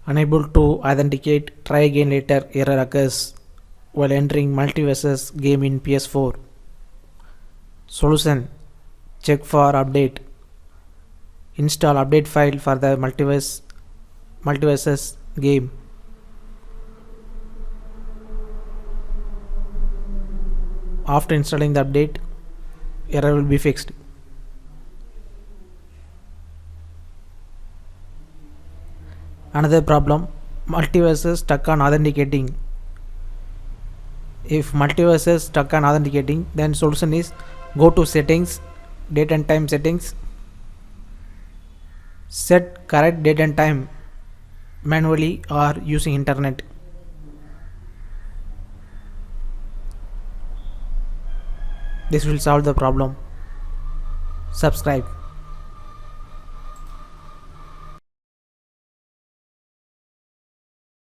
Unable to authenticate, try again later, error occurs while entering Multiversus game in PS4. Solution: check for update. Install update file for the Multiversus game. After installing the update, error will be fixed. Another problem, Multiversus stuck on authenticating. If Multiversus stuck on authenticating, then solution is go to settings, date and time settings, set correct date and time manually or using internet. This will solve the problem. Subscribe.